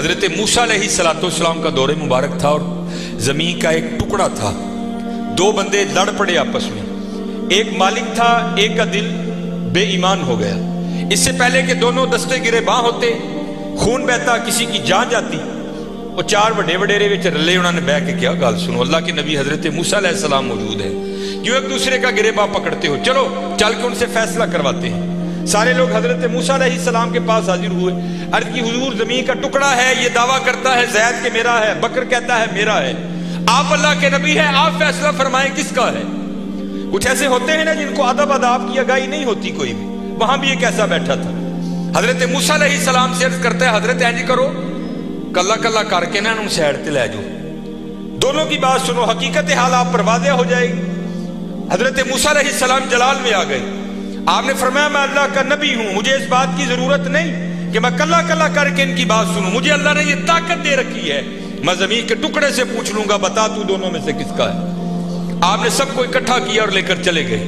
حضرت موسیٰ علیہ السلام کا دور مبارک تھا اور زمین کا ایک ٹکڑا تھا. دو بندے لڑ پڑے آپس میں. ایک مالک تھا, ایک کا دل بے ایمان ہو گیا. اس سے پہلے کہ دونوں دستے گرے باں ہوتے, خون بہتا, کسی کی جان جاتی, وہ چار بڑے وڈیرے وچ رلے. انہوں نے بیٹھ کے کیا گل سنو, اللہ کے نبی حضرت موسیٰ علیہ السلام موجود ہیں, کیوں ایک دوسرے کا گرے باں پکڑتے ہو, چلو چل کے ان سے فیصلہ کرواتے ہیں. سارے لوگ حضرت موسیٰ علیہ السلام کے پاس حاضر ہوئے. عرض کی حضور زمین کا ٹکڑا ہے, یہ دعویٰ کرتا ہے زید کہ میرا ہے, بکر کہتا ہے میرا ہے, آپ اللہ کے نبی ہیں, آپ فیصلہ فرمائیں کس کا ہے. کچھ ایسے ہوتے ہیں نا جن کو ادب آداب کی آگاہی نہیں ہوتی کوئی بھی. وہاں بھی ایک ایسا بیٹھا تھا. حضرت موسیٰ علیہ السلام سے عرض کرتا ہے حضرت اینج کرو, کلا کلا کر کے نا ان سیڈ تے لے جاؤ, دونوں کی بات سنو, حقیقت حال آپ پر واضح ہو جائے گی. حضرت موسیٰ علیہ السلام جلال میں آ گئے. آپ نے فرمایا میں اللہ کا نبی ہوں, مجھے اس بات کی ضرورت نہیں کہ میں کلا کلا کر کے ان کی بات سنوں. مجھے اللہ نے یہ طاقت دے رکھی ہے, میں زمین کے ٹکڑے سے پوچھ لوں گا بتا تو دونوں میں سے کس کا ہے. آپ نے سب کو اکٹھا کیا اور لے کر چلے گئے.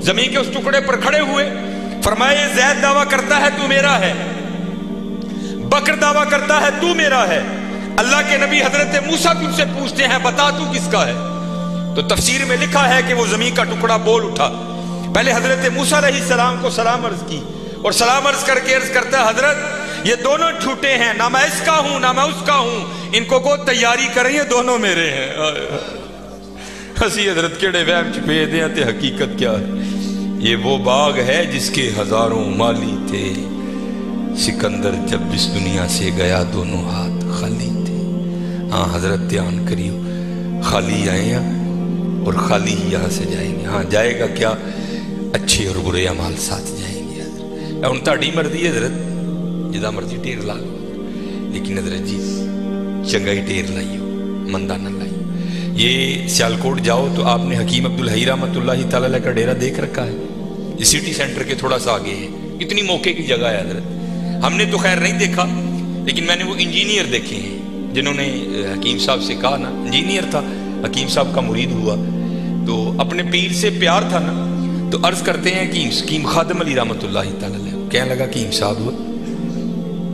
زمین کے اس ٹکڑے پر کھڑے ہوئے, فرمایا یہ زید دعویٰ کرتا ہے تو میرا ہے, بکر دعویٰ کرتا ہے تو میرا ہے, اللہ کے نبی حضرت موسیٰ تجھ سے پوچھتے ہیں بتا تو کس کا ہے. تو تفسیر میں لکھا ہے کہ وہ زمین کا ٹکڑا بول اٹھا. پہلے حضرت موسیٰ علیہ السلام کو سلام عرض کی اور سلام عرض کر کے عرض کرتا ہے حضرت یہ دونوں جھوٹے ہیں, نہ میں اس کا ہوں نہ میں اس کا ہوں, ان کو تیاری کریں, یہ دونوں میرے ہیں. ہسی حضرت کیڑے وہم چھپے دیں تے حقیقت کیا ہے. یہ وہ باغ ہے جس کے ہزاروں مالی تھے, سکندر جب اس دنیا سے گیا دونوں ہاتھ خالی تھے. ہاں حضرت دھیان کریو, خالی آئے ہیں اور خالی ہی یہاں سے جائیں گے. ہاں جائے گا کیا, اچھے اور برے اعمال ساتھ جائیں گے. حضرت ان تاڑی مرضی ہے حضرت, جدا مرضی ٹیر لا لو, لیکن حضرت جی چنگا ہی ٹیر لائیو, مندہ نہ لائیو. یہ سیالکوٹ جاؤ تو آپ نے حکیم عبدالحی رحمۃ اللہ تعالیٰ کا ڈیرہ دیکھ رکھا ہے, یہ سٹی سینٹر کے تھوڑا سا آگے ہے. اتنی موقع کی جگہ ہے حضرت. ہم نے تو خیر نہیں دیکھا, لیکن میں نے وہ انجینئر دیکھے ہیں جنہوں نے حکیم صاحب سے کہا نا, انجینئر تھا, حکیم صاحب کا مرید ہوا تو اپنے پیر سے پیار تھا نا, تو عرض کرتے ہیں کہ حکیم خادم علی رحمۃ اللہ تعالیٰ کہنے لگا کہ صاحب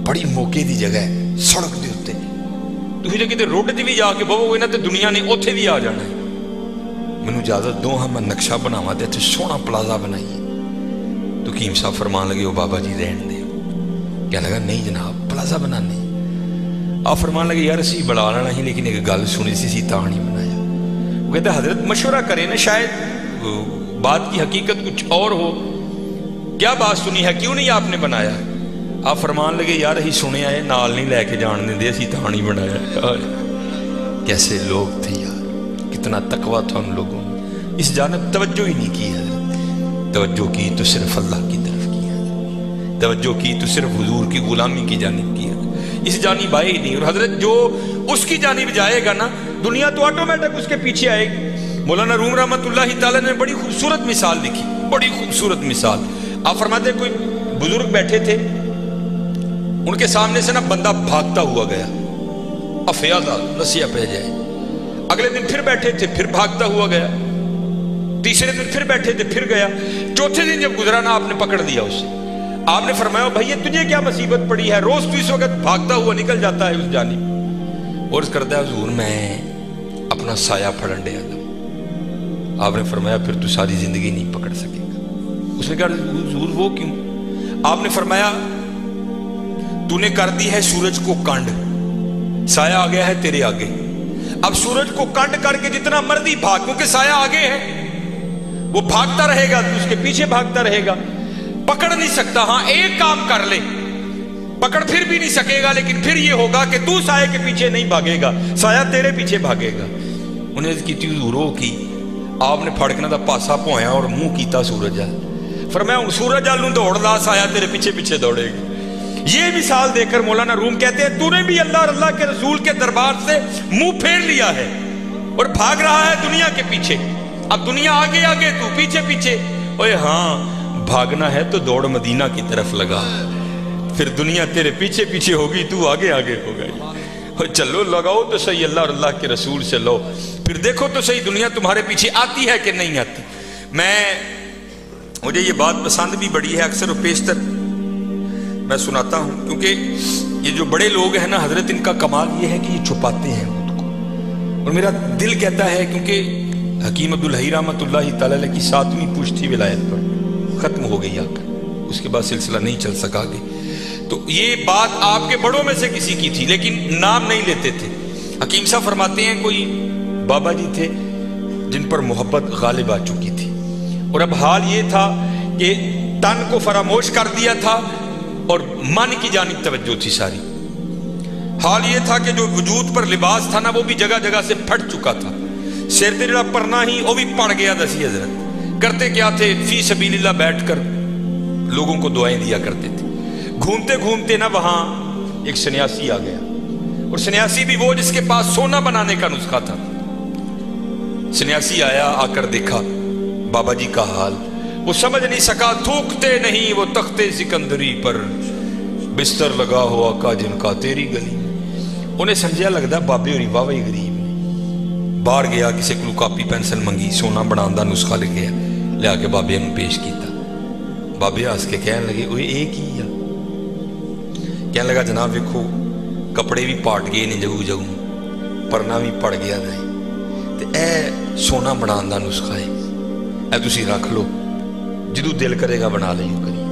بڑی موقع دی جگہ ہے, سڑک دے ہوتے تھی جو کتے روڈ تے بھی جا کے بہو گے نا تو دنیا نے اوتھے بھی آ جانا ہے. مینوں اجازت دو ہاں میں نقشہ بناواں تے اتنے سونا پلازا بنائیے. تو حکیم صاحب فرمان لگے وہ بابا جی رہن دے. کہنے لگا نہیں جناب پلازا بنانے. آپ فرمان لگے یار اسی بڑا لینا ہی, لیکن ایک گل سنی سی تاں نہیں بنایا. وہ کہتا حضرت مشورہ کریں نا, شاید بات کی حقیقت کچھ اور ہو, کیا بات سنی ہے, کیوں نہیں آپ نے بنایا. آپ فرمان لگے یار ہی سنے آئے, نال نہیں لے کے جان دیں دے, اسی تاں نہیں بنایا. کیسے لوگ تھے یار, کتنا تقویٰ تھا ان لوگوں نے. اس جانب توجہ ہی نہیں کی حضرت. توجہ کی تو صرف اللہ کی طرف کی حضرت, توجہ کی تو صرف حضور کی غلامی کی جانب کی حضرت. اس جانب آئے ہی نہیں. اور حضرت جو اس کی جانب جائے گا نا, دنیا تو آٹومیٹک اس کے پیچھے آئے گی. مولانا روم رحمۃ اللہ تعالیٰ نے بڑی خوبصورت مثال لکھی, بڑی خوبصورت مثال. آپ فرماتے کوئی بزرگ بیٹھے تھے, ان کے سامنے سے نا بندہ بھاگتا ہوا گیا, افیادہ نسیہ پہ جائے. اگلے دن پھر بیٹھے تھے, پھر بھاگتا ہوا گیا. تیسرے دن پھر بیٹھے تھے, پھر گیا. چوتھے دن جب گزرا نا آپ نے پکڑ دیا اسے. آپ نے فرمایا بھائی یہ تجھے کیا مصیبت پڑی ہے, روز تو اس وقت بھاگتا ہوا نکل جاتا ہے اس جانب. اور اس کرتا ہے حضور میں اپنا سایہ پھڑن دیا تھا. آپ نے فرمایا پھر تو ساری زندگی نہیں پکڑ سکے گا. اس نے کہا حضور وہ کیوں. آپ نے فرمایا تو نے کر دی ہے سورج کو کانڈ, سایہ آ گیا ہے تیرے آگے. اب سورج کو کانڈ کر کے جتنا مرضی بھاگ, کیونکہ سایہ آگے ہے, وہ بھاگتا رہے گا تو اس کے پیچھے بھاگتا رہے گا, پکڑ نہیں سکتا. ہاں ایک کام کر لے, پکڑ پھر بھی نہیں سکے گا, لیکن پھر یہ ہوگا کہ تو سایہ کے پیچھے نہیں بھاگے گا, سایہ تیرے پیچھے بھاگے گا. انہیں اس کی حضور کی. آپ نے پھڑکنا دا پاسا پویا اور منہ کیتا سورج آل. فرمایا سورج آل نوں دوڑ لا, سایہ تیرے پیچھے پیچھے دوڑے گا. یہ مثال دے کر مولانا روم کہتے ہیں تو نے بھی اللہ اور اللہ کے رسول کے دربار سے منہ پھیر لیا ہے اور بھاگ رہا ہے دنیا کے پیچھے. اب دنیا آگے آگے, تو پیچھے پیچھے. اوے ہاں بھاگنا ہے تو دوڑ مدینہ کی طرف لگا, پھر دنیا تیرے پیچھے پیچھے ہوگی, تو آگے آگے ہو گئی. چلو لگاؤ تو صحیح اللہ اور اللہ کے رسول سے لو, پھر دیکھو تو صحیح دنیا تمہارے پیچھے آتی ہے کہ نہیں آتی. مجھے یہ بات پسند بھی بڑی ہے, اکثر و پیشتر میں سناتا ہوں, کیونکہ یہ جو بڑے لوگ ہیں نا حضرت، ان کا کمال یہ ہے کہ یہ چھپاتے ہیں خود کو. اور میرا دل کہتا ہے، کیونکہ حکیم عبدالحی رحمۃ اللہ تعالی علیہ کی 7ویں پشت تھی ولایت پر، ختم ہو گئی آ کر، اس کے بعد سلسلہ نہیں چل سکا آگے. تو یہ بات آپ کے بڑوں میں سے کسی کی تھی، لیکن نام نہیں لیتے تھے. حکیم صاحب فرماتے ہیں کوئی بابا جی تھے جن پر محبت غالب آ چکی تھی، اور اب حال یہ تھا کہ تن کو فراموش کر دیا تھا اور من کی جانب توجہ تھی ساری. حال یہ تھا کہ جو وجود پر لباس تھا نا وہ بھی جگہ جگہ سے پھٹ چکا تھا. سر تے جڑا پرنا ہی وہ بھی پڑ گیا دسی حضرت. کرتے کیا تھے؟ فی سبیل اللہ بیٹھ کر لوگوں کو دعائیں دیا کرتے تھے. گھومتے گھومتے نا وہاں ایک سنیاسی آ گیا، اور سنیاسی بھی وہ جس کے پاس سونا بنانے کا نسخہ تھا. سنیاسی آیا، آ کر دیکھا بابا جی کا حال، وہ سمجھ نہیں سکا. تھوکتے نہیں وہ تختے سکندری پر، بستر لگا ہوا کا جن کا تیری گلی. انہیں سمجھا لگتا بابے ہوری واہ وہی غریب نے. باہر گیا، کسی کو کاپی پینسل منگی، سونا بنانا نسخہ لکھیا، لیا کے بابے نے پیش کیتا. بابے ہس کے کہنے لگے اوے اے کی ہے؟ کہنے لگا جناب ویکھو کپڑے بھی پاٹ گئے نے جگو جگو، پرنا بھی پڑ گیا ہے، تے اے سونا بنانا نسخہ ہے، اے تسی رکھ لو، جدو دل کرے گا بنا لئیو کری.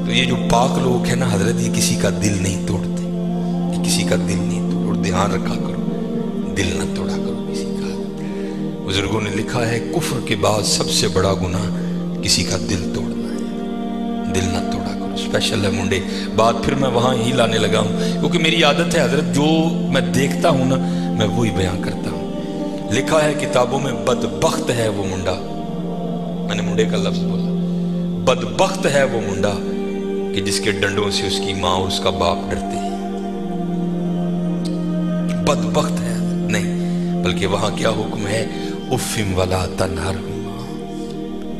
تو یہ جو پاک لوگ ہیں نا حضرت، یہ کسی کا دل نہیں توڑتے، یہ کسی کا دل نہیں توڑ. اور دھیان رکھا کرو، دل نہ توڑا کرو کسی کا. بزرگوں نے لکھا ہے کفر کے بعد سب سے بڑا گناہ کسی کا دل توڑنا ہے. دل نہ توڑا کرو. اسپیشل ہے منڈے. بات پھر میں وہاں ہی لانے لگا ہوں، کیونکہ میری عادت ہے حضرت، جو میں دیکھتا ہوں نا میں وہی بیان کرتا ہوں. لکھا ہے کتابوں میں بدبخت ہے وہ منڈا، میں نے منڈے کا لفظ بولا، بدبخت ہے وہ منڈا کہ جس کے ڈنڈوں سے اس کی ماں اس کا باپ ڈرتے ہیں. بدبخت ہے نہیں، بلکہ وہاں کیا حکم ہے؟ افم ولا تنہرہما،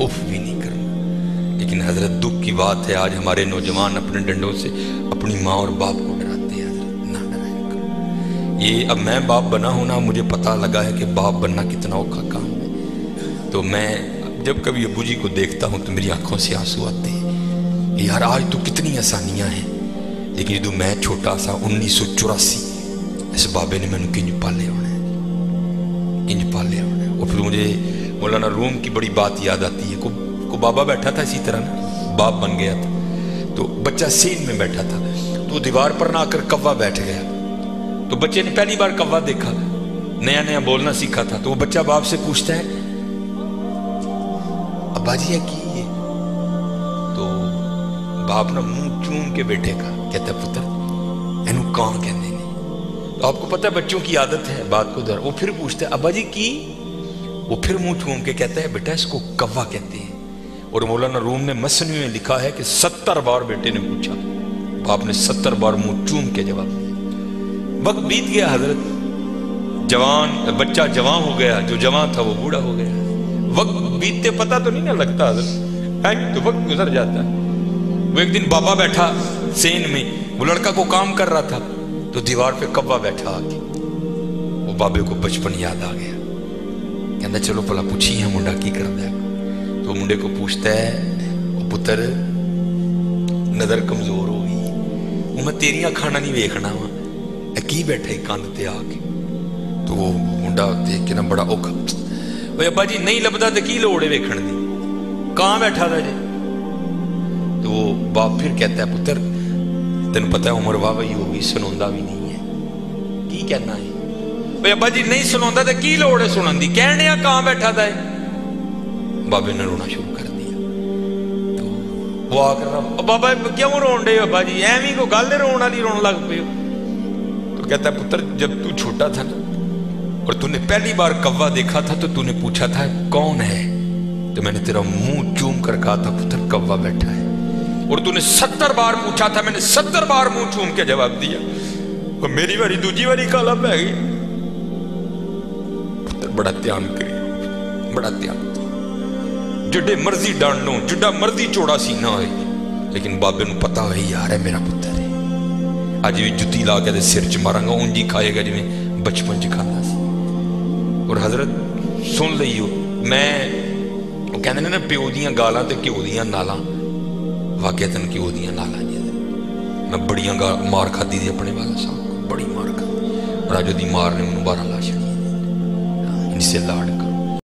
اف بھی نہیں کرنا. لیکن حضرت دکھ کی بات ہے آج ہمارے نوجوان اپنے ڈنڈوں سے اپنی ماں اور باپ کو ڈراتے ہیں. حضرت نہ ڈرائیں کرو. یہ اب میں باپ بنا ہوں نا، مجھے پتہ لگا ہے کہ باپ بننا کتنا اوکھا کام ہے. تو میں جب کبھی ابو جی کو دیکھتا ہوں تو میری آنکھوں سے آنسو آتے ہیں. یار آج تو کتنی آسانیاں ہیں، لیکن جدو میں چھوٹا سا 1984 اس بابے نے میں نے کنج پالے ہونے، کنج پالے ہونے. اور پھر مجھے مولانا روم کی بڑی بات یاد آتی ہے. کو بابا بیٹھا تھا اسی طرح نا، باپ بن گیا تھا. تو بچہ سین میں بیٹھا تھا، تو دیوار پر نہ آ کر کوا بیٹھ گیا. تو بچے نے پہلی بار کوا دیکھا، نیا نیا بولنا سیکھا تھا. تو وہ بچہ باپ سے پوچھتا ہے ابا جی یہ کی ہے؟ تو باپ نے منہ چوم کے بیٹے کا کہتا ہے پتر اینو کان کہنے نے. تو آپ کو پتہ ہے بچوں کی عادت ہے بات کو در. وہ پھر پوچھتا ہے ابا جی کی؟ وہ پھر منہ چوم کے کہتا ہے بیٹا اس کو کوا کہتے ہیں. اور مولانا روم نے مثنوی میں لکھا ہے کہ 70 بار بیٹے نے پوچھا، باپ نے 70 بار منہ چوم کے جواب دیا. وقت بیت گیا حضرت، جوان بچہ جوان ہو گیا، جو جوان تھا وہ بوڑھا ہو گیا. وقت بیتتے پتہ تو نہیں نہ لگتا حضرت، تو وقت گزر جاتا ہے. وہ ایک دن بابا بیٹھا سین میں، وہ لڑکا کو کام کر رہا تھا، تو دیوار پہ کوا بیٹھا آ کے. وہ بابے کو بچپن یاد آ گیا، کہنا چلو پلا پوچھی ہے منڈا کی کر دیا. تو منڈے کو پوچھتا ہے وہ پتر نظر کمزور ہو گئی، وہ میں تیریاں کھانا نہیں ویکھنا وا، کی بیٹھا ہی کاندھ تے آ کے. تو وہ منڈا دیکھ کے نا بڑا اوکھا، وہ ابا جی نہیں لبدا تے کی لوڑ ہے ویکھن دی، کہاں بیٹھا تھا جی؟ تو وہ باپ پھر کہتا ہے پتر تینوں پتہ ہے عمر واہ وہی ہوگی، سنوندا بھی نہیں ہے، کی کہنا ہے؟ وہ ابا جی نہیں سنوندا تے کی لوڑ ہے سنن دی، کہنے کہاں بیٹھا تھا. بابے نے رونا شروع کر دیا. تو وہ آ کر بابا کیوں رون ڈے ابا جی ایویں کو گل رون والی رون لگ پے. تو کہتا ہے پتر جب تو چھوٹا تھا نا اور تو نے پہلی بار کوا دیکھا تھا تو نے پوچھا تھا کون ہے، تو میں نے تیرا منہ چوم کر کہا تھا پتر کوا بیٹھا ہے. اور تو نے 70 بار پوچھا تھا، میں نے 70 بار منہ چوم کے جواب دیا. اور میری باری دوجی باری کالا پہ گئی. پتر بڑا دھیان کری، بڑا دھیان، جڈے مرضی ڈانڈ لو، جڈا مرضی چوڑا سینہ ہوئے، لیکن بابے نو پتا ہوئی یار ہے میرا پتر ہے. آج بھی جتی لا کے سر چ مارا گا اونجی کھائے گا جی بچپن چ کھانا سی. اور حضرت سن لئیو، میں وہ کہنے نے نا پیو دیاں گالاں تے گھیو دیاں نالاں، واقعتاً گھیو دیاں نالاں جی. میں بڑیاں مار کھادی دی اپنے والا صاحب کو، بڑی مار کھادی، اور اج دی مار نے انہوں 12 لا چھڑی، ان سے لاڑ